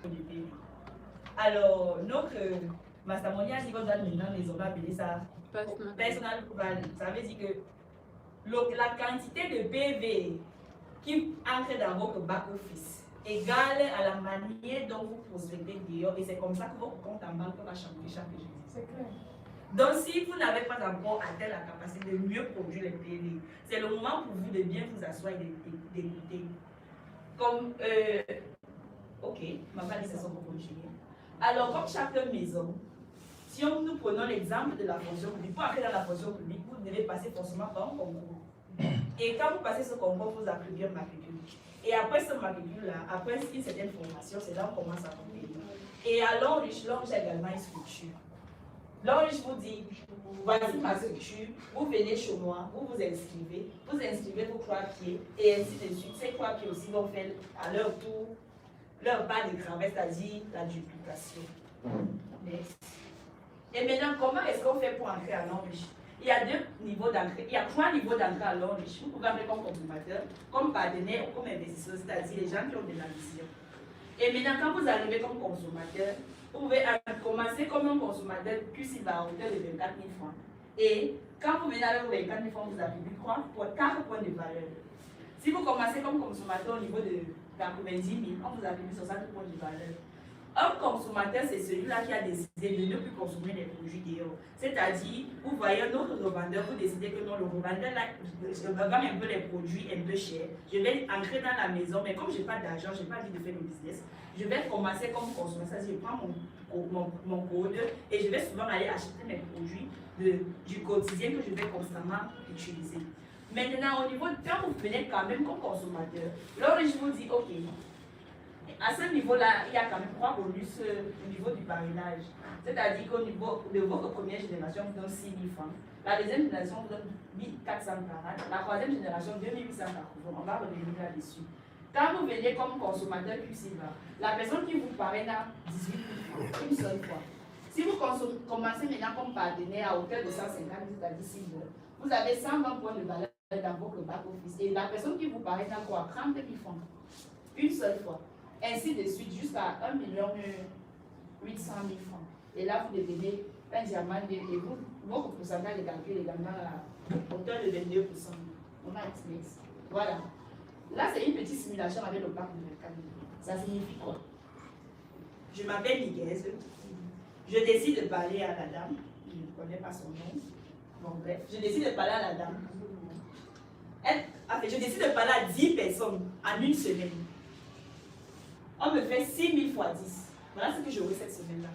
du PV. Alors, notre Mastamonia dit qu'on doit maintenant les on va appeler ça personal value. Ça veut dire que la quantité de PV qui entre dans votre back-office égale à la manière dont vous prospectez dehors et c'est comme ça que votre compte en banque va changer chaque jour. C'est clair. Donc, si vous n'avez pas encore atteint la capacité de mieux produire les PV, c'est le moment pour vous de bien vous asseoir et d'écouter. Comme, ok, ma validation pour continuer. Alors, comme chaque maison, si nous prenons l'exemple de la fonction publique, pour entrer dans la fonction publique, vous devez passer forcément par un concours. Et quand vous passez ce concours, vous attribuez un matricule. Et après ce matricule-là, après une certaine formation, c'est là qu'on commence à compter. Et à l'Enriche a également une structure. L'Enriche vous dit, voici ma structure, vous venez chez moi, vous vous inscrivez vos 3 pieds, et ainsi de suite. Ces 3 pieds aussi vont faire à leur tour leur bas de travail, c'est-à-dire la duplication. Next. Et maintenant, comment est-ce qu'on fait pour entrer à l'Enriche? Il y a 2 niveaux d'entrée. Il y a 3 niveaux d'entrée à l'Enriche. Vous pouvez entrer comme consommateur, comme partenaire ou comme investisseur, c'est-à-dire les gens qui ont de l'ambition. Et maintenant, quand vous arrivez comme consommateur, vous pouvez commencer comme un consommateur QC à hauteur de 24 000 francs. Et quand vous venez avec 24 000 francs, vous attribuez 4 points de valeur. Si vous commencez comme consommateur au niveau de 90 000, on vous attribue 60 points de valeur. Un consommateur, c'est celui-là qui a décidé de ne plus consommer les produits dehors. C'est-à-dire, vous voyez un autre revendeur, vous décidez que non, le revendeur, là, je vends un peu les produits un peu chers. Je vais entrer dans la maison, mais comme je n'ai pas d'argent, je n'ai pas envie de faire le business, je vais commencer comme consommateur. Je prends mon code et je vais souvent aller acheter mes produits du quotidien que je vais constamment utiliser. Maintenant, au niveau de quand vous venez quand même comme consommateur, là, je vous dis, ok, à ce niveau-là, il y a quand même 3 bonus au niveau du parrainage. C'est-à-dire qu'au niveau de votre première génération, vous donne 6 000 francs. La deuxième génération vous donne 1 440. La troisième génération, 2 840. On va revenir là-dessus. Quand vous venez comme consommateur QCVA, la personne qui vous parraine a 18 000 francs, une seule fois. Si vous commencez maintenant comme partenaire à hauteur de 150 000, c'est-à-dire 6 000, vous avez 120 points de valeur dans votre back-office. Et la personne qui vous parraine a quoi? 30 000 francs. Une seule fois. Ainsi de suite, jusqu'à 1 800 000 francs. Et là, vous devenez un diamant et votre pourcentage de calcul est également à hauteur de 22%. On a X. Voilà. Là, c'est une petite simulation avec le parc de 24 000. Ça signifie quoi? Je m'appelle Miguel. Je décide de parler à la dame. Je ne connais pas son nom. Bon, bref, je décide de parler à la dame. Je décide de parler à 10 personnes en une semaine. On me fait 6 000 fois 10. Voilà ce que j'aurai cette semaine-là.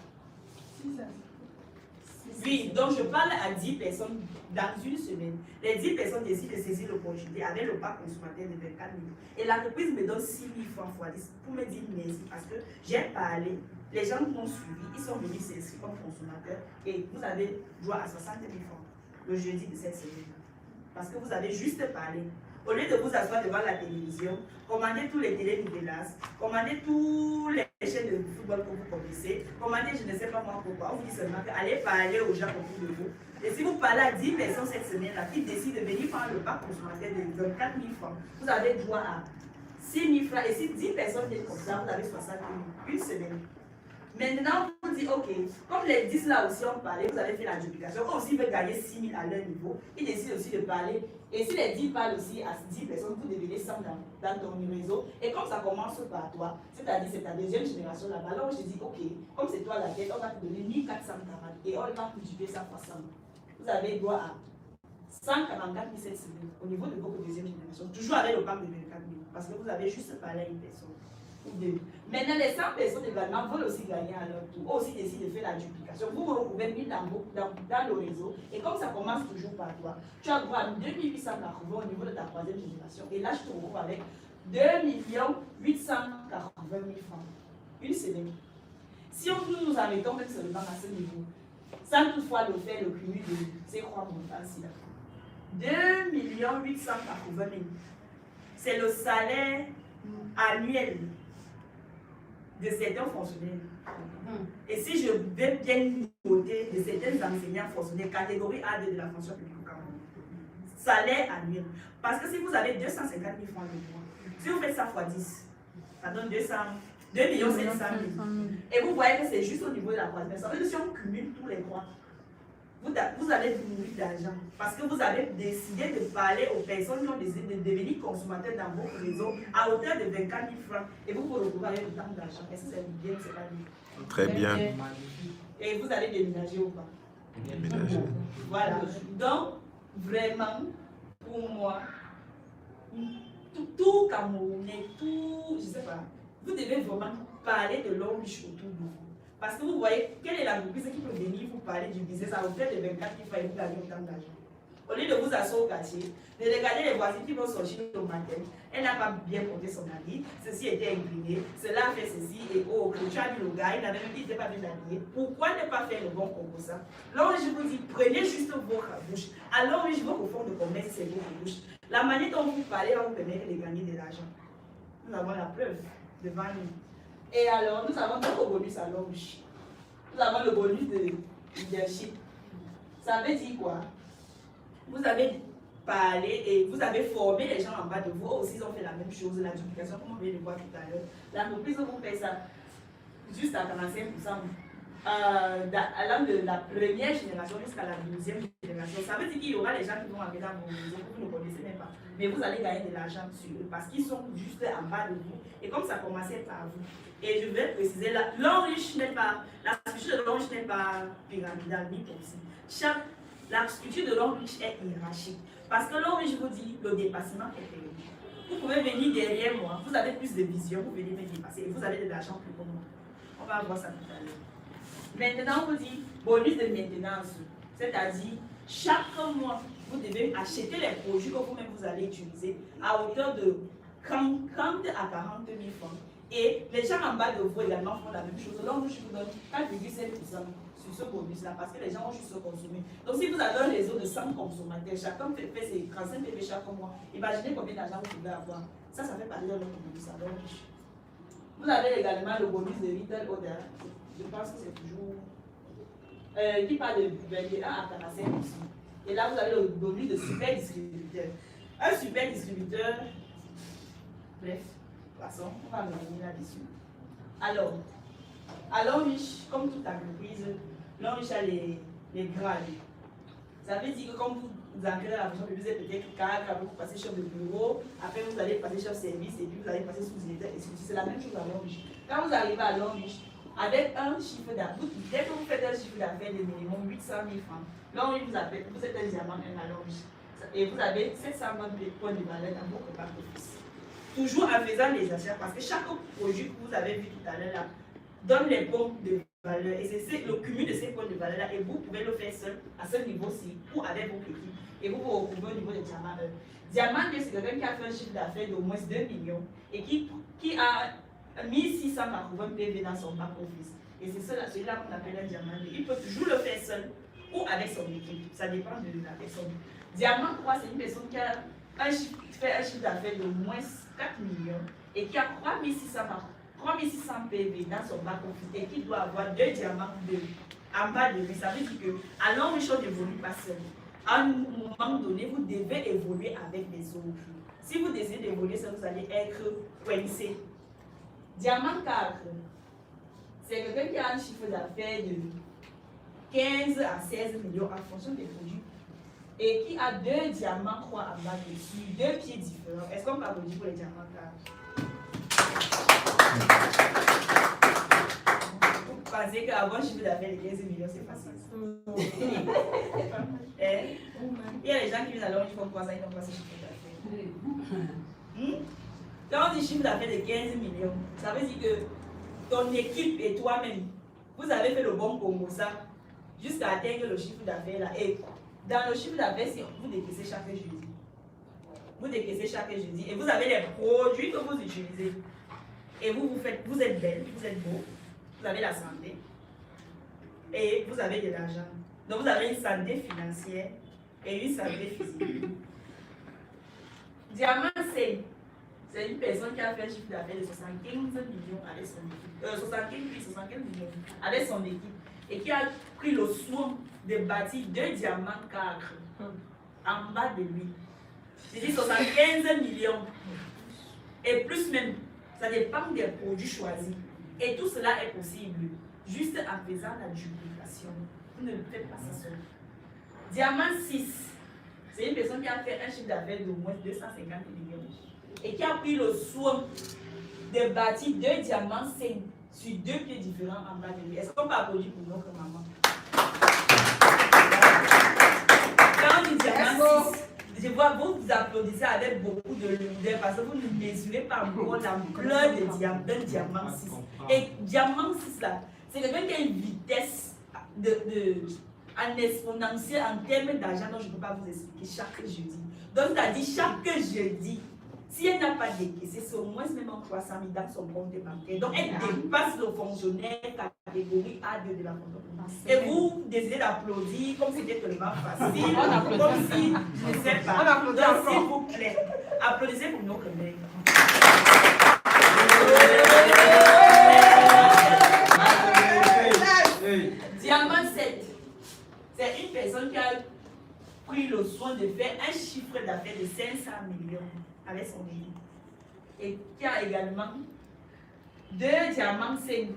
Oui, donc je parle à 10 personnes dans une semaine. Les 10 personnes décident de saisir l'opportunité avec le parc consommateur de 24 000. Et l'entreprise me donne 6 000 francs fois 10 pour me dire merci parce que j'ai parlé. Les gens m'ont suivi, ils sont venus s'inscrire comme consommateurs et vous avez droit à 60 000 francs le jeudi de cette semaine-là. Parce que vous avez juste parlé. Au lieu de vous asseoir devant la télévision, commandez tous les télénovelas, commandez tous les chaînes de football que vous connaissez, commandez je ne sais pas moi pourquoi, on vous dit seulement allez parler aux gens autour de vous. Et si vous parlez à 10 personnes cette semaine-là qui décident de venir prendre le parc consommateur de 24 000 francs, vous avez droit à 6 000 francs. Et si 10 personnes viennent comme ça, vous avez 60 000 une semaine. Maintenant, vous dites, ok, comme les 10 là aussi ont parlé, vous avez fait la duplication, eux aussi veulent gagner 6 000 à leur niveau, ils décident aussi de parler. Et si les 10 parlent aussi à 10 personnes, vous devenez 100 dans ton réseau. Et comme ça commence par toi, c'est-à-dire c'est ta deuxième génération là-bas, alors je dis, ok, comme c'est toi la tête, on va te donner 1440 et on va multiplier ça par 100. Vous avez droit à 144 000 cette semaine au niveau de votre deuxième génération, toujours avec le parc de 24 000, parce que vous avez juste parlé à une personne. Maintenant, les 100 personnes également veulent aussi gagner à leur tour, eux aussi décident de faire la duplication. Vous vous retrouvez mis dans le réseau, et comme ça commence toujours par toi, tu as droit à 2 880 au niveau de ta troisième génération. Et là, je te retrouve avec 2 880 000 francs. Une semaine. Si nous arrêtons même seulement à ce niveau, sans toutefois le faire, le cumul de ces 3 montants-ci, 2 880 000. C'est le salaire annuel de certains fonctionnaires. Et si je vais bien noter de certains enseignants fonctionnaires, catégorie A2 de la fonction publique au Cameroun, salaire annuel. Parce que si vous avez 250 000 francs de mois, si vous faites ça fois 10, ça donne 200 2 700 000. Et vous voyez que c'est juste au niveau de la croissance. Ça veut dire que si on cumule tous les mois, vous allez diminuer d'argent parce que vous avez décidé de parler aux personnes qui ont décidé de devenir consommateurs dans votre réseau à hauteur de 24 000 francs et vous vous retrouvez avec autant d'argent. Est-ce que c'est bien ou c'est pas bien? Très bien. Et vous allez déménager ou pas? Déménager. Voilà. Donc, vraiment, pour moi, tout Camerounais, tout, je sais pas, vous devez vraiment parler de l'homme riche autour de vous. Parce que vous voyez, quelle est l'entreprise qui peut venir vous parler du business à hauteur de 24 000 francs et vous gagner autant d'argent? Au lieu de vous asseoir au quartier, de regarder les voisines qui vont sortir au matin, elle n'a pas bien compté son habit, ceci était incliné, cela a fait ceci, et oh, que tu as vu le gars, il n'avait même dit, il n'était pas bien habillé. Pourquoi ne pas faire le bon concours ça? Alors je vous dis, prenez juste votre bouche. Alors je veux au fond de commerce, c'est votre bouche. La manière dont vous parlez va vous permettre de gagner de l'argent. Nous avons la preuve devant nous. Et alors, nous avons d'autres bonus à l'homme. Nous avons le bonus de leadership. Ça veut dire quoi? Vous avez parlé et vous avez formé les gens en bas de vous. Aussi, ils ont fait la même chose, la duplication, comme on vient de voir tout à l'heure. L'entreprise vous fait ça juste à 45%. Allant de la première génération jusqu'à la 12e génération. Ça veut dire qu'il y aura les gens qui vont arriver dans vos maisons que vous ne connaissez même pas. Mais vous allez gagner de l'argent sur eux parce qu'ils sont juste en bas de vous. Et comme ça commençait par vous. Et je vais préciser, l'homme riche n'est pas, la structure de l'homme riche n'est pas pyramidale ni possible. La structure de l'homme riche est hiérarchique. Parce que l'homme riche vous dit, le dépassement est payé. Vous pouvez venir derrière moi, vous avez plus de vision, vous venez me dépasser et vous avez de l'argent plus que moi. On va voir ça tout à l'heure. Maintenant, on vous dit bonus de maintenance, c'est-à-dire chaque mois, vous devez acheter les produits que vous-même vous allez utiliser à hauteur de 30 à 40 000 francs. Et les gens en bas de vous également font la même chose. Donc, je vous donne 4,7% sur ce bonus-là parce que les gens ont juste consommé. Donc, si vous avez un réseau de 100 consommateurs, chacun fait ses 35 PV chaque mois, imaginez combien d'argent vous pouvez avoir. Ça fait partie de notre bonus. Donc, vous avez également le bonus de retail order. Je pense que c'est toujours qui parle de 21 à 45 aussi. Et là, vous avez le bonus de super distributeur. Un super distributeur, bref, de toute façon, on va revenir là-dessus. Alors, à l'homme riche, comme toute entreprise, l'homme riche a les grades. Ça veut dire que comme vous entrez dans la fonction publique, vous êtes peut-être cadre, après vous passez chef de bureau, après vous allez passer chef de service, et puis vous allez passer sous-directeur, et c'est la même chose à l'homme riche. Quand vous arrivez à l'homme riche, avec un chiffre d'affaires, dès que vous faites un chiffre d'affaires de minimum 800 000 francs, l'homme riche vous êtes un diamant, un l'homme riche. Et vous avez 720 points de valeur dans votre bac office. Toujours en faisant les achats, parce que chaque projet que vous avez vu tout à l'heure là, donne les points de valeur. Et c'est le cumul de ces points de valeur là, et vous pouvez le faire seul, à ce niveau-ci, ou avec votre équipe. Et vous vous retrouvez au niveau de Diamant 1. Diamant 2, c'est quelqu'un qui a fait un chiffre d'affaires d'au moins 2 millions et qui a 1680 PV dans son back office. Et c'est celui-là qu'on appelle un diamant 2. Il peut toujours le faire seul ou avec son équipe. Ça dépend de la personne. Diamant 3, c'est une personne qui a fait un chiffre d'affaires de moins 4 millions et qui a 3600 PV dans son back office et qui doit avoir 2 diamants en bas de lui. Ça veut dire que à l'homme riche, on n'évolue pas seul. À un moment donné, vous devez évoluer avec les autres. Si vous désirez évoluer seul, vous allez être coincé. Diamant 4, c'est quelqu'un qui a un chiffre d'affaires de 15 à 16 millions en fonction des produits et qui a 2 diamants croix en bas dessus, 2 pieds différents. Est-ce qu'on peut applaudir pour les diamants 4? Vous pensez qu'avoir un chiffre d'affaires de 15 millions, c'est facile? Il y a des gens qui viennent à l'heure, ils font 3 ans, ils n'ont pas ce chiffre d'affaires. Quand on dit chiffre d'affaires de 15 millions, ça veut dire que ton équipe et toi-même, vous avez fait le bon Congo ça jusqu'à atteindre le chiffre d'affaires là. Et dans le chiffre d'affaires, vous décaissez chaque jeudi. Vous décaissez chaque jeudi et vous avez les produits que vous utilisez. Et vous êtes belle, vous êtes beau, vous avez la santé et vous avez de l'argent. Donc vous avez une santé financière et une santé physique. Diamant C. C'est une personne qui a fait un chiffre d'affaires de 75 millions avec son équipe. 75 millions avec son équipe. Et qui a pris le soin de bâtir 2 diamants 4 en bas de lui. Je dis 75 millions. Et plus même. Ça dépend des produits choisis. Et tout cela est possible juste en faisant la duplication. Vous ne le faites pas ça seul. Diamant 6, c'est une personne qui a fait un chiffre d'affaires d'au moins 250 millions et qui a pris le soin de bâtir 2 diamants 5 sur 2 pieds différents en bas de lui. Est-ce qu'on peut applaudir pour notre maman? Quand on dit diamant 6, je vois vous applaudissez avec beaucoup de lourdeur parce que vous ne mesurez pas encore l'ampleur d'un diamant 6. Et diamant 6 là, c'est quelqu'un qui a une vitesse en exponentielle en termes d'argent dont je ne peux pas vous expliquer chaque jeudi. Donc, c'est-à-dire chaque jeudi, si elle n'a pas décaissé, c'est au moins même en 300 000 dans son compte bancaire. Donc, elle dépasse le fonctionnaire catégorie A2 de la compte. Et vous décidez d'applaudir comme si c'était tellement facile, comme si, je ne sais pas. Donc, s'il vous plaît, applaudissez pour notre mère. Diamant 7, c'est une personne qui a pris le soin de faire un chiffre d'affaires de 500 millions avec son équipe et qui a également 3 diamants 5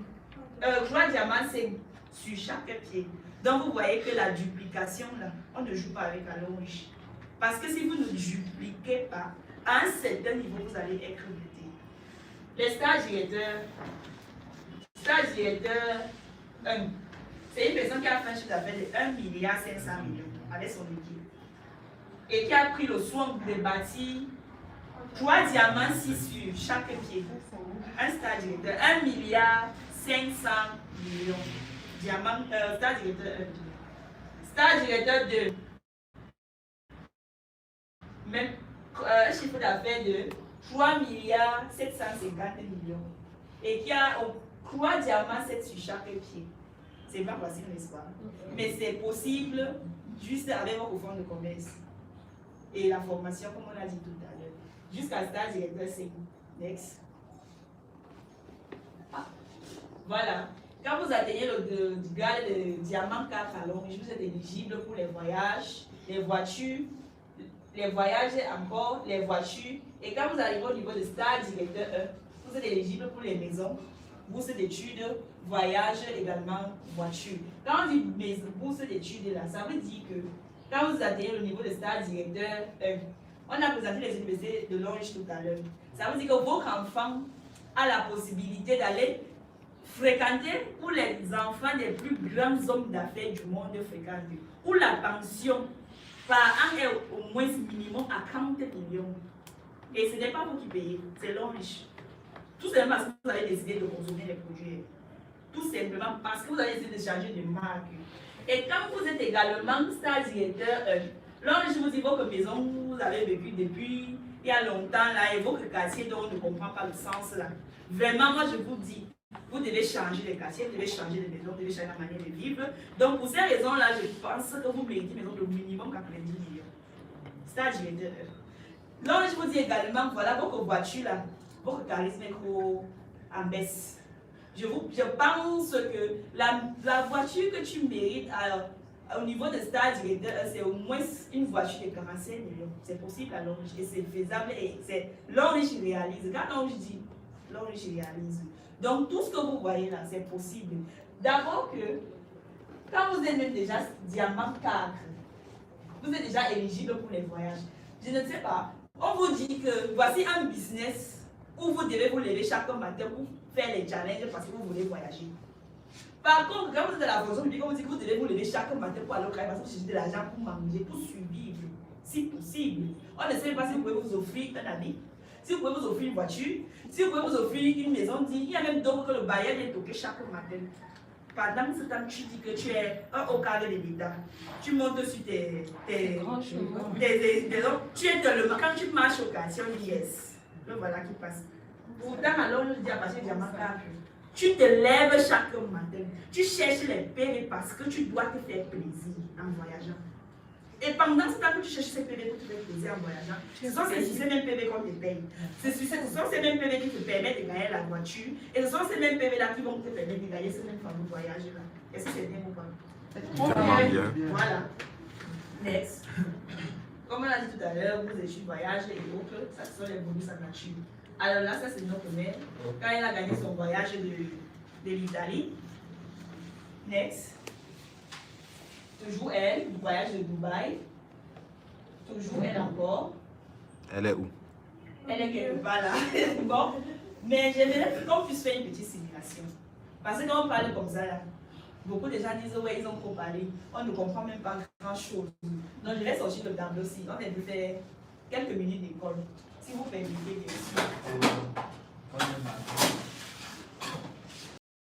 sur chaque pied. Donc vous voyez que la duplication là, on ne joue pas avec la longe. Parce que si vous ne dupliquez pas, à un certain niveau, vous allez être buté. Les stage directeurs 1, c'est une personne qui a fait un chiffre d'affaires de 1,5 milliard avec son équipe et qui a pris le soin de bâtir 3 diamants 6 sur chaque pied. Un stage directeur, 1,5 milliard. Diamant, stage directeur 1. Stage directeur 2. Même un chiffre d'affaires de 3,750 millions. Et qui a 3 diamants 7 sur chaque pied. C'est pas facile, n'est-ce pas? Mais c'est possible juste avec votre fonds de commerce et la formation, comme on a dit tout à l'heure. Jusqu'à stage directeur 5. Next. Voilà. Quand vous atteignez le grade de diamant 4 à longe, vous êtes éligible pour les voyages, les voitures, les voyages encore, les voitures. Et quand vous arrivez au niveau de stage directeur 1, vous êtes éligible pour les maisons, bourse d'études, voyages, également voiture. Quand on dit bourse d'études, là, ça veut dire que quand vous atteignez le niveau de stage directeur 1, on a présenté les universités de Longe tout à l'heure. Ça veut dire que votre enfant a la possibilité d'aller fréquenter où les enfants des plus grands hommes d'affaires du monde fréquentent, où la pension par an est au moins minimum à 40 millions. Et ce n'est pas vous qui payez, c'est l'homme riche. Tout simplement parce que vous avez décidé de consommer les produits. Tout simplement parce que vous avez décidé de changer de marque. Et quand vous êtes également stage directeur, lorsque je vous dis votre maison, vous avez vécu depuis il y a longtemps là, et votre quartier dont on ne comprend pas le sens là. Vraiment, moi je vous dis, vous devez changer les quartiers, vous devez changer de maison, vous devez changer la manière de vivre. Donc pour ces raisons-là, je pense que vous méritez une maison de minimum 90 millions. Stage directeur. Lorsque je vous dis également, voilà votre voiture là, votre charisme est trop en baisse. Je pense que la voiture que tu mérites au niveau de stage directeur, c'est au moins une voiture de 45 millions. C'est possible à Longe et c'est faisable et c'est Longe réalise. Quand Longe dit, Longe réalise. Donc tout ce que vous voyez là, c'est possible. D'abord que quand vous êtes même déjà diamant 4, vous êtes déjà éligible pour les voyages. Je ne sais pas, on vous dit que voici un business où vous devez vous lever chaque matin pour faire les challenges parce que vous voulez voyager. Par contre, quand vous êtes à la fonction publique, on vous dit que vous devez vous lever chaque matin pour aller au travail parce que vous cherchez de l'argent pour manger, pour survivre, si possible. On ne sait pas si vous pouvez vous offrir un habit, si vous pouvez vous offrir une voiture, si vous pouvez vous offrir une maison. Il y a même d'autres que le bailleur vient toquer chaque matin. Pendant ce temps, tu dis que tu es un haut cadre de l'État. Tu montes sur tes tu es tellement, quand tu marches au quartier, on dit yes. Le voilà qui passe. Pourtant, alors, je dis à partir de diamant 4, tu te lèves chaque matin. Tu cherches les PV parce que tu dois te faire plaisir en voyageant. Et pendant ce temps que tu cherches ces PV pour te faire plaisir en voyageant, ce sont ces mêmes PV qu'on te paye. Ce sont ces mêmes PV qui te permettent de gagner la voiture. Et ce sont ces mêmes PV-là qui vont te permettre de gagner ce même fameux voyage-là. Est-ce que c'est bien ou pas? Voilà. Next. Comme on a dit tout à l'heure, vos études voyage et autres, ça sont les bonus en nature. Alors là, ça c'est notre mère. Quand elle a gagné son voyage de l'Italie. Next. Toujours elle, du voyage de Dubaï. Toujours elle encore. Elle est où? Elle est quelque part là. Bon. Mais j'aimerais qu'on puisse faire une petite simulation. Parce que quand on parle comme ça, là, beaucoup de gens disent ouais, ils ont trop parlé. On ne comprend même pas grand chose. Donc je vais sortir le tableau aussi. On est de faire quelques minutes d'école. Si vous permettez, bien sûr.